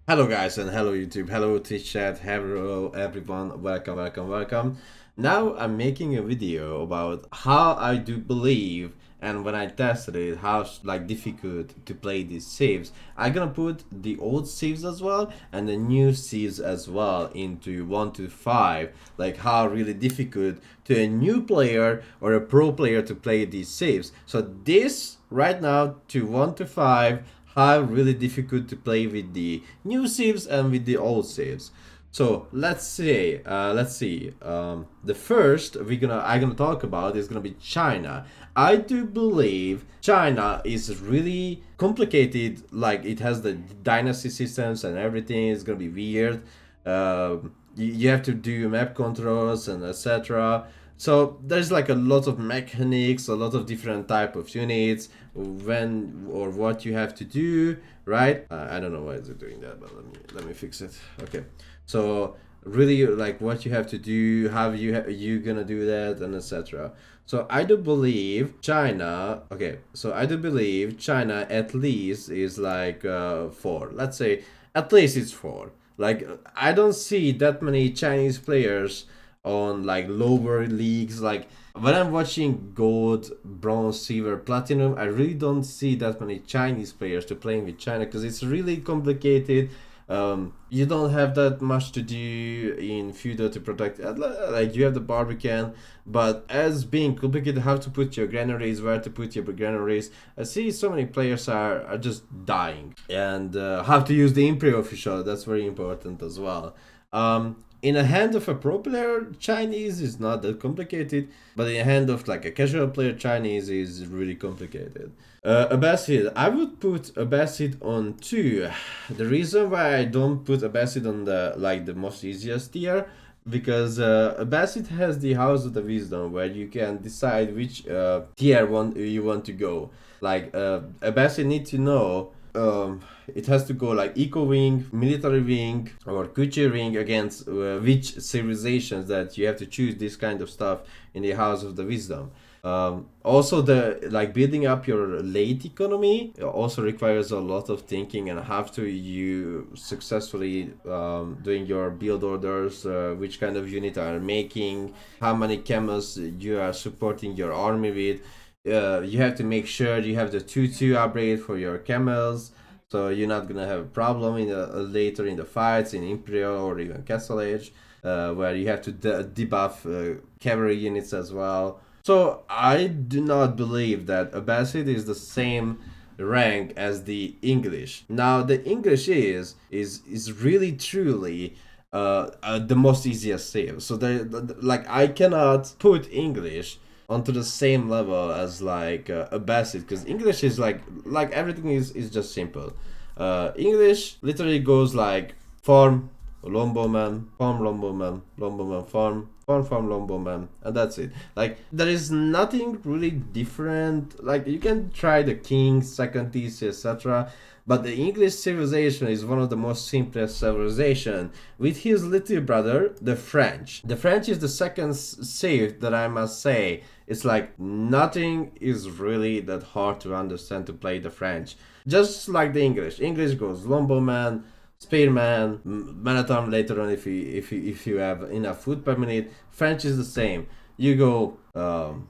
Hello guys and hello YouTube, hello Twitch chat, hello everyone, welcome. Now I'm making a video about how I do believe and when I tested it, how like difficult to play these saves. I'm gonna put the old saves as well and the new saves as well into 1 to 5, like how really difficult to a new player or a pro player to play these saves. So this right now to 1 to 5 how really difficult to play with the new saves and with the old saves. So let's see. The first I'm gonna talk about is gonna be China. I do believe China is really complicated. Like it has the dynasty systems and everything is gonna be weird. You have to do map controls and etc. So there's like a lot of mechanics, a lot of different type of units, when or what you have to do, right? I don't know why is it doing that, but let me fix it. Okay, so really like what you have to do, how you gonna do that, and etc. So I do believe China. Okay, so I do believe China at least is like 4. Let's say at least it's 4. Like I don't see that many Chinese players on like lower leagues. Like when I'm watching gold, bronze, silver, platinum, I really don't see that many Chinese players to playing with China because it's really complicated. You don't have that much to do in feudal to protect. Like you have the Barbican, but as being complicated, how to put your granaries, where to put your granaries. I see so many players are just dying, and how to use the Imperial official. That's very important as well. In a hand of a pro player, Chinese is not that complicated, but in a hand of like a casual player, Chinese is really complicated. Abbasid, I would put Abbasid on 2. The reason why I don't put Abbasid on the most easiest tier, because Abbasid has the House of the Wisdom where you can decide which tier you want to go. Like Abbasid need to know it has to go like eco wing, military wing, or culture wing against which civilizations that you have to choose this kind of stuff in the House of the Wisdom. Also, the like building up your late economy also requires a lot of thinking and have to you successfully doing your build orders, which kind of unit are making, how many camels you are supporting your army with. You have to make sure you have the 2-2 upgrade for your camels, so you're not gonna have a problem in later in the fights in Imperial or even Castle Age, where you have to debuff cavalry units as well. So I do not believe that Abbasid is the same rank as the English. Now the English is really truly the most easiest save. So there, like I cannot put English onto the same level as like Abbasid, because English is like everything is just simple. English literally goes like farm Lomboman, farm Lomboman, Lomboman farm, farm Lomboman, and that's it. Like there is nothing really different. Like you can try the king, second TC, etc. But the English civilization is one of the most simplest civilization. With his little brother, the French. The French is the second save that I must say. It's like nothing is really that hard to understand to play the French. Just like the English. English goes Lomboman, Spearman, Man-at-Arm later on if you have enough food per minute. French is the same. You go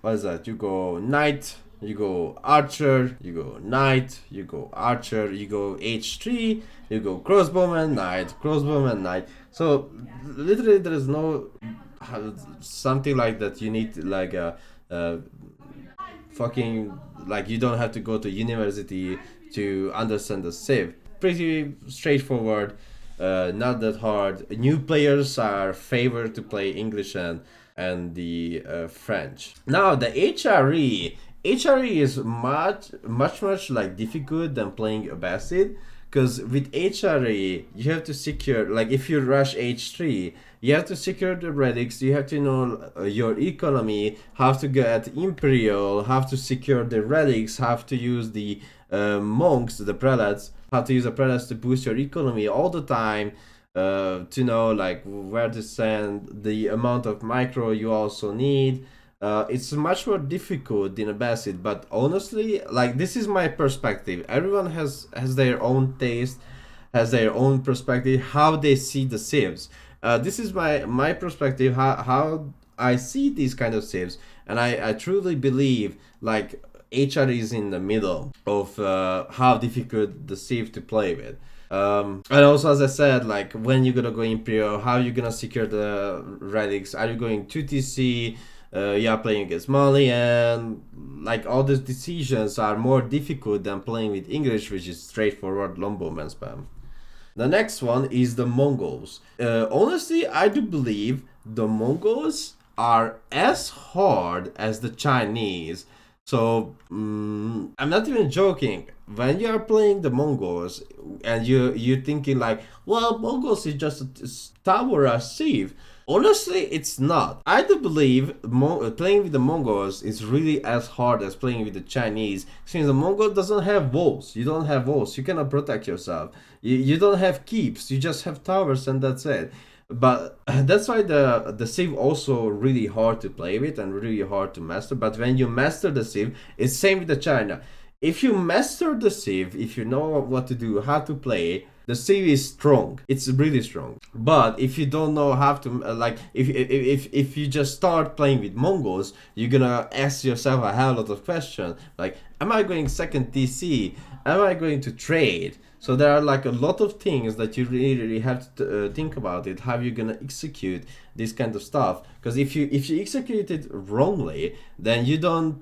what is that? You go Knight, you go Archer, you go Knight, you go Archer, you go H3, you go Crossbowman, Knight. So literally there is no something like that you need like a fucking like you don't have to go to university to understand the save. Pretty straightforward, not that hard. New players are favored to play English and the French. Now the HRE is much like difficult than playing Abbasid, because with HRE you have to secure, like if you rush H3 you have to secure the relics, you have to know your economy, have to get Imperial, have to secure the relics, have to use the monks, the prelates, have to use the prelates to boost your economy all the time, to know like where to send, the amount of micro you also need. It's much more difficult than Abbasid, but honestly, like this is my perspective. Everyone has their own taste, has their own perspective, how they see the civs. This is my perspective, how I see these kind of civs, and I truly believe like HR is in the middle of how difficult the civ to play with. And also, as I said, like when you're gonna go Imperial, how you gonna secure the relics? Are you going to TC? You are playing against Mali, and like all these decisions are more difficult than playing with English, which is straightforward longbowman spam. The next one is the Mongols. Honestly, I do believe the Mongols are as hard as the Chinese. So I'm not even joking. When you are playing the Mongols and you're thinking like, well, Mongols is just a tower or sieve. Honestly, it's not. I do believe playing with the Mongols is really as hard as playing with the Chinese, since the Mongol doesn't have walls. You don't have walls. You cannot protect yourself. You don't have keeps. You just have towers and that's it. But that's why the civ also really hard to play with and really hard to master. But when you master the civ, it's same with the China. If you master the civ, if you know what to do, how to play, the civ is strong. It's really strong. But if you don't know how to like, if you just start playing with Mongols, you're gonna ask yourself a hell lot of questions. Like, am I going second TC? Am I going to trade? So there are like a lot of things that you really have to think about it. How you're gonna execute this kind of stuff? Because if you execute it wrongly, then you're not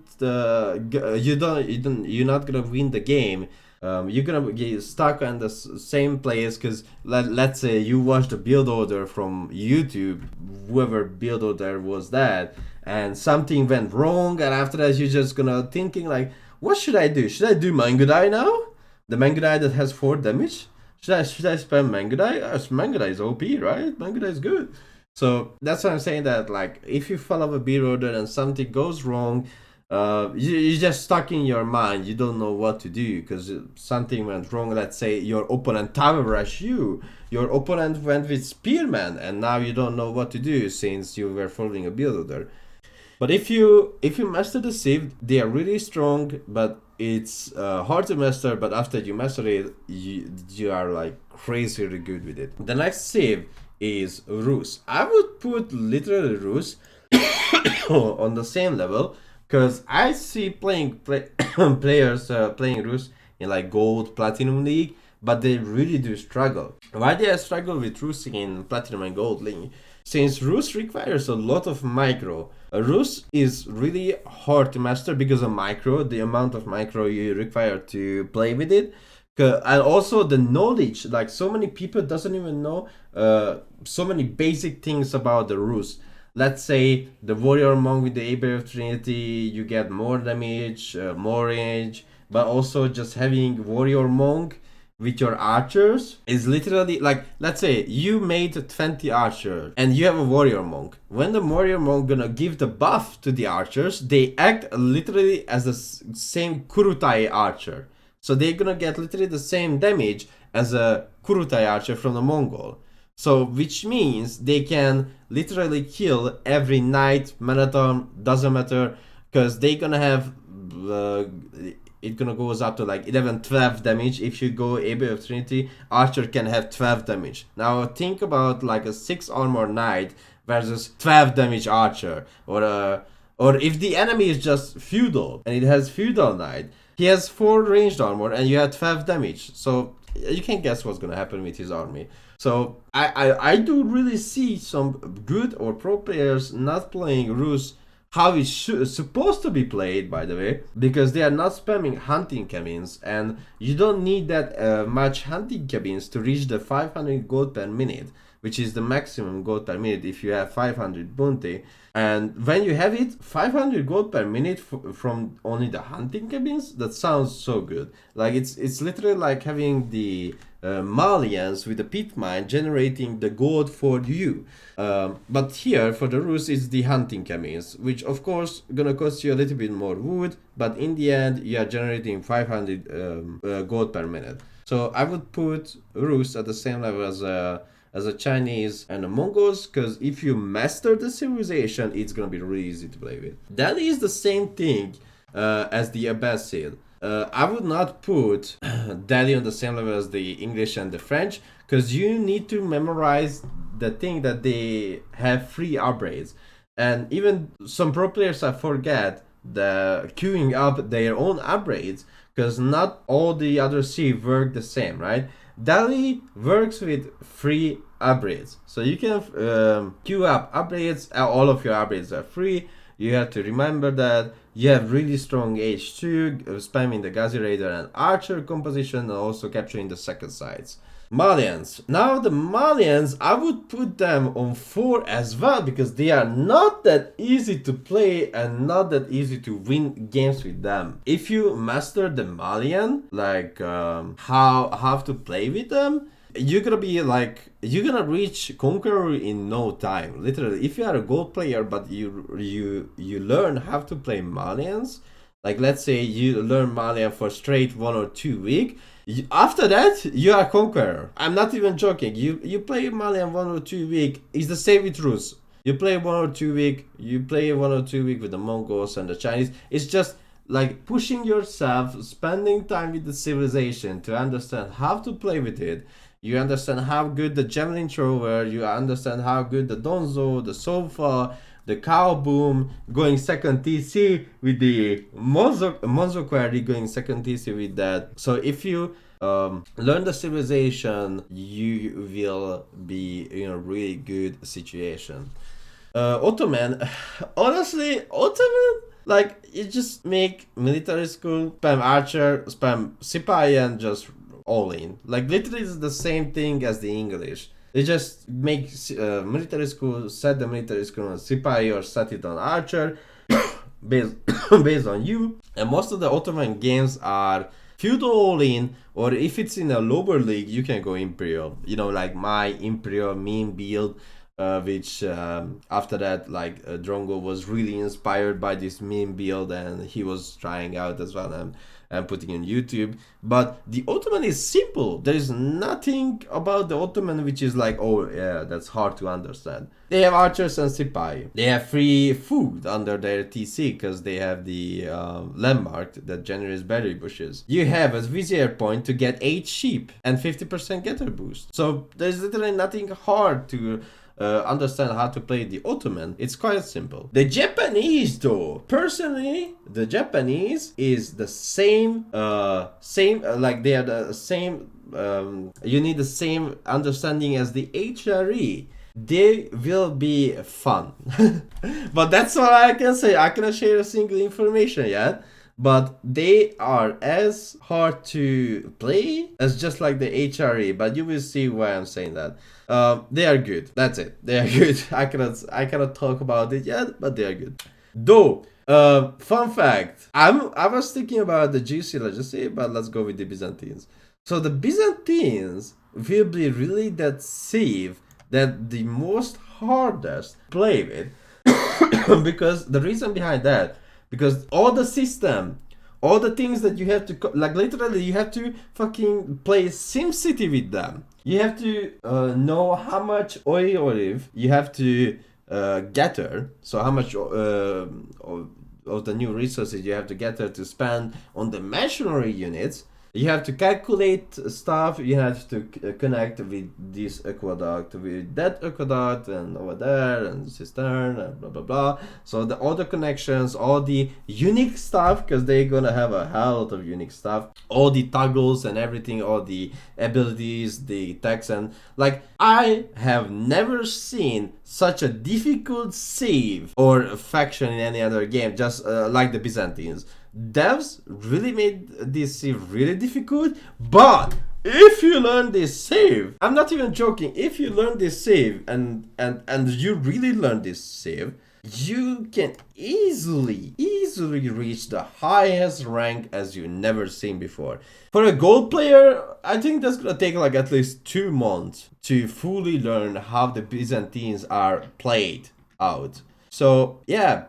gonna win the game. You're gonna get stuck on the same place. Because let's say you watch the build order from YouTube, whoever build order was that, and something went wrong, and after that you're just gonna thinking like, what should I do? Should I do Mangudai now? The Mangudai that has 4 damage? Should I spam Mangudai? Mangudai is OP, right? Mangudai is good. So that's why I'm saying that, like, if you follow a build order and something goes wrong, you're just stuck in your mind. You don't know what to do because something went wrong. Let's say your opponent tower rush you. Your opponent went with Spearman, and now you don't know what to do since you were following a build order. But if you master the civ, they are really strong, but it's hard to master. But after you master it, you are like crazily good with it. The next civ is Rus. I would put literally Rus on the same level, because I see players playing Rus in like gold, platinum league, but they really do struggle. Why do I struggle with Rus in platinum and gold league? Since Rus requires a lot of micro. Rus is really hard to master because of micro, the amount of micro you require to play with it. And also the knowledge, like so many people doesn't even know so many basic things about the Rus. Let's say the warrior monk with the Abbey of Trinity, you get more damage, more range, but also just having warrior monk with your archers is literally like, let's say you made 20 archers and you have a warrior monk. When the warrior monk gonna give the buff to the archers, they act literally as the same Kurutai archer. So they're gonna get literally the same damage as a Kurutai archer from the Mongol. So which means they can literally kill every knight, marathon, doesn't matter, because they're gonna have it gonna goes up to like 11-12 damage. If you go Abbey of Trinity, archer can have 12 damage. Now think about like a 6 armor knight versus 12 damage archer, or if the enemy is just feudal and it has feudal knight, he has 4 ranged armor and you have 12 damage. So you can guess what's gonna happen with his army. So I do really see some good or pro players not playing Rus how it's supposed to be played, by the way, because they are not spamming hunting cabins, and you don't need that much hunting cabins to reach the 500 gold per minute, which is the maximum gold per minute if you have 500 bounty. And when you have it, 500 gold per minute from only the hunting cabins, that sounds so good. Like it's literally like having the Malians with the pit mine generating the gold for you. But here for the Rus it's the hunting cabins, which of course gonna cost you a little bit more wood, but in the end you are generating 500 gold per minute. So I would put Rus at the same level as a Chinese and a Mongols, because if you master the civilization, it's gonna be really easy to play with. That is the same thing as the Abbasid. I would not put Delhi on the same level as the English and the French, because you need to memorize the thing that they have free upgrades. And even some pro players I forget the queuing up their own upgrades, because not all the other civ work the same, right? Delhi works with free upgrades, so you can queue up upgrades. All of your upgrades are free. You have to remember that. You have really strong H2, spamming the Ghazi Raider and Archer composition, and also capturing the second sides. Malians. Now the Malians, I would put them on 4 as well, because they are not that easy to play and not that easy to win games with them. If you master the Malian, like how to play with them, you're gonna be like, you're gonna reach Conqueror in no time. Literally, if you are a gold player but you learn how to play Malians, like let's say you learn Malian for straight 1 or 2 weeks, after that you are Conqueror. I'm not even joking. You play Malian 1 or 2 weeks, it's the same with Rus. You play 1 or 2 weeks, you play 1 or 2 weeks with the Mongols and the Chinese. It's just like pushing yourself, spending time with the civilization to understand how to play with it. You understand how good the Javelin Thrower, you understand how good the Donzo, the Sofa, the Cow Boom, going second TC with the Monzo Quarry, going second TC with that. So if you learn the civilization, you will be in a really good situation. Ottoman, honestly, Ottoman, like, you just make military school, spam Archer, spam Sipahi, and just all in. Like, literally it's the same thing as the English. They just make military school, set the military school on Sipahi or set it on Archer based, based on you. And most of the Ottoman games are feudal all in, or if it's in a lower league, you can go Imperial. You know, like my Imperial meme build, which after that, like Drongo was really inspired by this meme build and he was trying out as well and putting on YouTube. But the Ottoman is simple. There is nothing about the Ottoman which is like, oh yeah, that's hard to understand. They have archers and Sipahi. They have free food under their TC because they have the landmark that generates berry bushes. You have a vizier point to get 8 sheep and 50% getter boost. So there's literally nothing hard to understand how to play the Ottoman. It's quite simple. The Japanese, though, personally, the Japanese is the same, like they are the same. You need the same understanding as the HRE. They will be fun, but that's all I can say. I cannot share a single information yet. But they are as hard to play as just like the HRE, but you will see why I'm saying that. They are good. That's it. They are good. I cannot talk about it yet, but they are good. Though, fun fact, I was thinking about the GC legacy, but let's go with the Byzantines. So the Byzantines will be really that safe, that the most hardest play with, because the reason behind that, because all the system, all the things that you have to, like literally you have to fucking play SimCity with them. You have to know how much olive you have to gather. So how much of the new resources you have to gather to spend on the machinery units. You have to calculate stuff, you have to connect with this aqueduct, with that aqueduct, and over there, and cistern, and blah blah blah. So all the connections, all the unique stuff, because they're gonna have a hell lot of unique stuff. All the toggles and everything, all the abilities, the text, and like, I have never seen such a difficult save or faction in any other game, just like the Byzantines. Devs really made this save really difficult, but if you learn this save, I'm not even joking, if you learn this save and you really learn this save, you can easily reach the highest rank as you never seen before. For a gold player, I think that's gonna take like at least 2 months to fully learn how the Byzantines are played out. So yeah,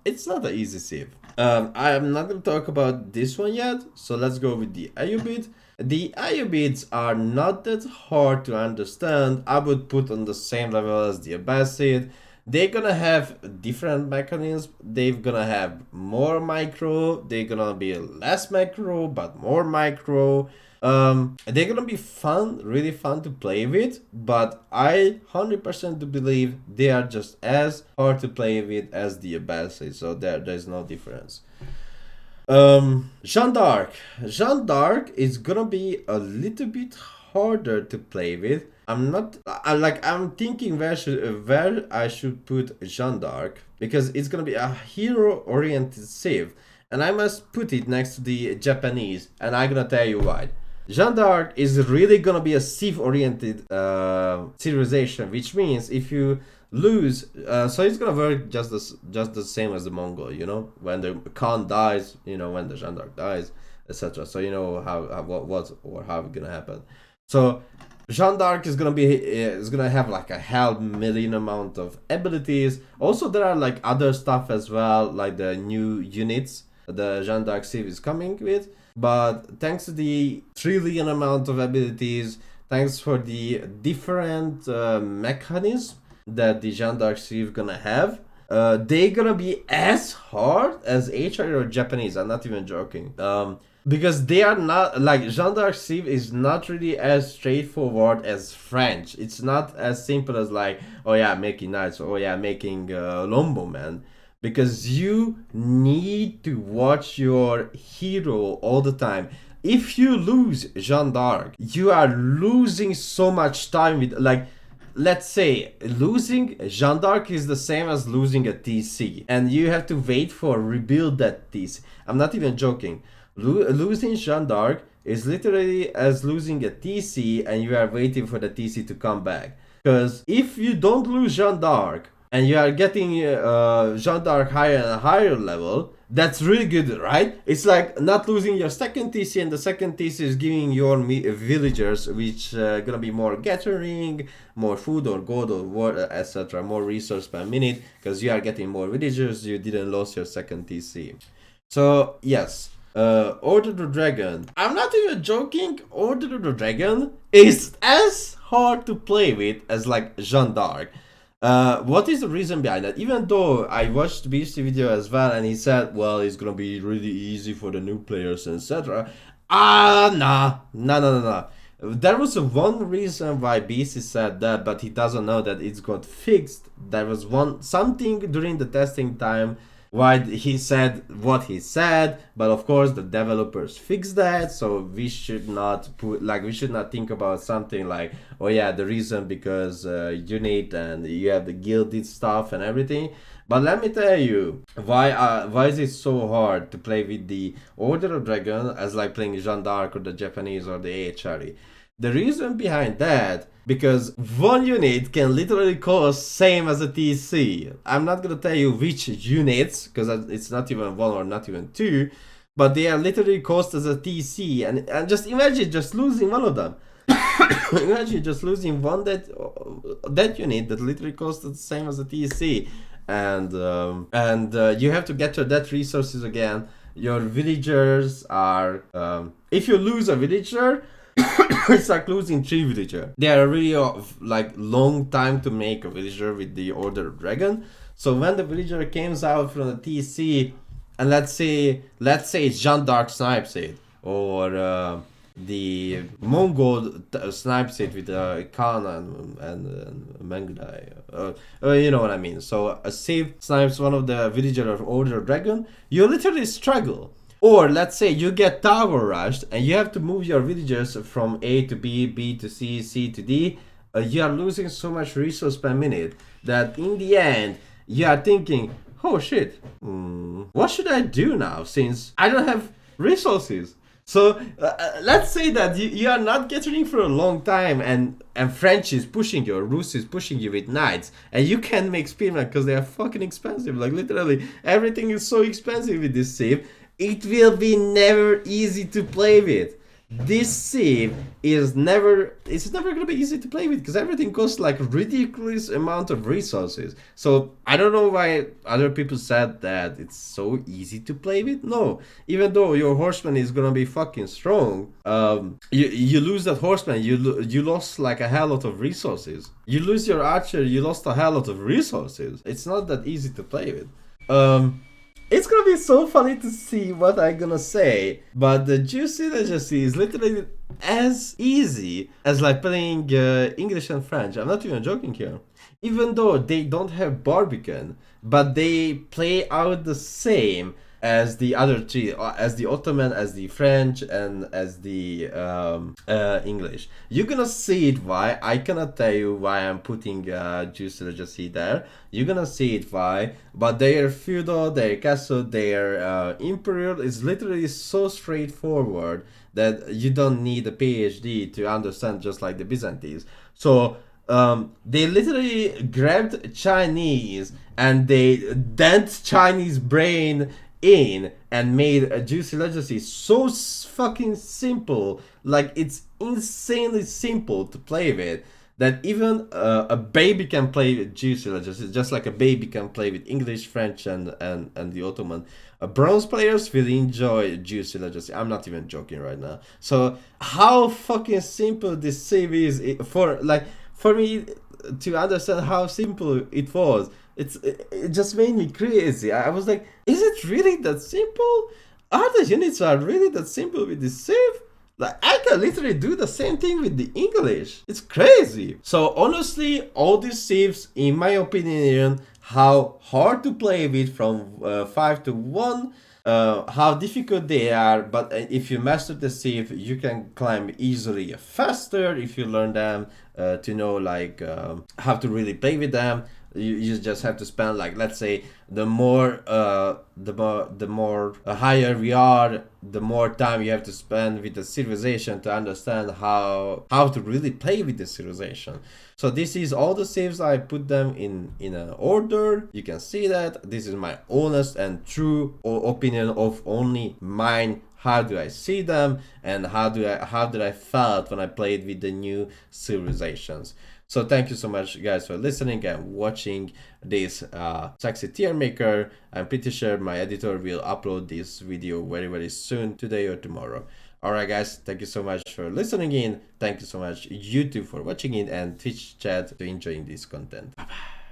it's not an easy save. I'm not going to talk about this one yet, so let's go with the Ayyubids. The Ayyubids are not that hard to understand. I would put on the same level as the Abbasid. they're gonna have different mechanisms. They're gonna have more micro. They're gonna be less macro, but more micro. They're gonna be fun, really fun to play with, but I 100% do believe they are just as hard to play with as the Abbasid, so there's no difference. Jeanne d'Arc. Jeanne d'Arc is gonna be a little bit harder to play with. I'm thinking where I should put Jeanne d'Arc, because it's gonna be a hero-oriented civ, and I must put it next to the Japanese, and I'm gonna tell you why. Jeanne d'Arc is really gonna be a civ-oriented civilization, which means if you lose, so it's gonna work just the same as the Mongol, you know, when the Khan dies, you know, when the Jeanne d'Arc dies, etc. So you know what's gonna happen. So Jeanne d'Arc is gonna have like a hell million amount of abilities. Also, there are like other stuff as well, like the new units the Jeanne d'Arc civ is coming with. But thanks to the trillion amount of abilities, thanks for the different mechanisms that the Jeanne d'Arc civ gonna have, they gonna be as hard as HRE or Japanese. I'm not even joking. Because they are not, like, Jeanne d'Arc civ is not really as straightforward as French. It's not as simple as like, oh yeah, making knights, oh yeah, making Lombowmen. Because you need to watch your hero all the time. If you lose Jeanne d'Arc, you are losing so much time with, like, let's say losing Jeanne d'Arc is the same as losing a TC, and you have to wait for rebuild that TC. I'm not even joking. Losing Jeanne d'Arc is literally as losing a TC, and you are waiting for the TC to come back. Because if you don't lose Jeanne d'Arc, and you are getting Jeanne d'Arc higher and higher level, that's really good, right? It's like not losing your second TC, and the second TC is giving your villagers, which gonna be more gathering, more food or gold or water, etc., more resource per minute, because you are getting more villagers, you didn't lose your second TC. So, yes. Order the Dragon. I'm not even joking, Order the Dragon is as hard to play with as like Jeanne d'Arc. What is the reason behind that? Even though I watched BC video as well, and he said, well, it's gonna be really easy for the new players, etc. Nah. There was one reason why BC said that, but he doesn't know that it's got fixed. There was something during the testing time why he said what he said, but of course the developers fixed that, so we should not think about something like, oh yeah, the reason because you need and you have the gilded stuff and everything. But let me tell you why is it so hard to play with the Order of Dragon as like playing Jeanne d'Arc or the Japanese or the AHRE. The reason behind that, because one unit can literally cost same as a TC. I'm not gonna tell you which units, because it's not even one or not even two, but they are literally cost as a TC, and just imagine just losing one of them. Imagine just losing one that unit that literally costs the same as a TC, and you have to get to that resources again. Your villagers are if you lose a villager, it's like losing 3 villager. They are really like long time to make a villager with the Order of Dragon. So when the villager comes out from the TC, and let's say Jeanne d'Arc snipes it, or the Mongol snipes it with Khan and Mengdai, you know what I mean. So a civ snipes one of the villager of Order of Dragon, you literally struggle. Or let's say you get tower rushed and you have to move your villagers from A to B, B to C, C to D. You are losing so much resource per minute that in the end you are thinking, oh shit, what should I do now since I don't have resources? So let's say that you are not gathering for a long time, and French is pushing you, or Rus is pushing you with knights, and you can't make spearmen because they are fucking expensive. Like literally everything is so expensive with this civ. It will be never easy to play with. this civ is never, it's never gonna be easy to play with because everything costs like ridiculous amount of resources. So I don't know why other people said that it's so easy to play with. No, even though your horseman is gonna be fucking strong, you lose that horseman, you lost like a hell lot of resources. You lose your archer, you lost a hell lot of resources. It's not that easy to play with. It's gonna be so funny to see what I'm gonna say, but the juicy legacy is literally as easy as like playing English and French. I'm not even joking here. Even though they don't have Barbican, but they play out the same as the other three, as the Ottoman, as the French, and as the English. You're gonna see it why. I cannot tell you why I'm putting Juicy Legacy there. You're gonna see it why. But their feudal, their castle, their imperial is literally so straightforward that you don't need a PhD to understand, just like the Byzantines. So they literally grabbed Chinese and they dent Chinese brain in and made a Juicy Legacy so fucking simple, like it's insanely simple to play with, that even a baby can play with Juicy Legacy, just like a baby can play with English, French, and the Ottoman. Bronze players will enjoy Juicy Legacy. I'm not even joking right now. So how fucking simple this save is for me to understand how simple it was. It just made me crazy. I was like, is it really that simple? Are the units are really that simple with this save? Like, I can literally do the same thing with the English. It's crazy. So honestly, all these saves, in my opinion, how hard to play with from 5 to 1, how difficult they are, but if you master the save, you can climb easily faster if you learn them, to know like how to really play with them. You just have to spend, like, let's say the more higher we are, the more time you have to spend with the civilization to understand how to really play with the civilization. So this is all the saves. I put them in an order. You can see that this is my honest and true opinion of only mine. How do I see them, and how did I felt when I played with the new civilizations. So thank you so much, guys, for listening and watching this sexy tier maker. I'm pretty sure my editor will upload this video very, very soon, today or tomorrow. Alright, guys, thank you so much for listening in. Thank you so much, YouTube, for watching in, and Twitch chat for enjoying this content. Bye bye.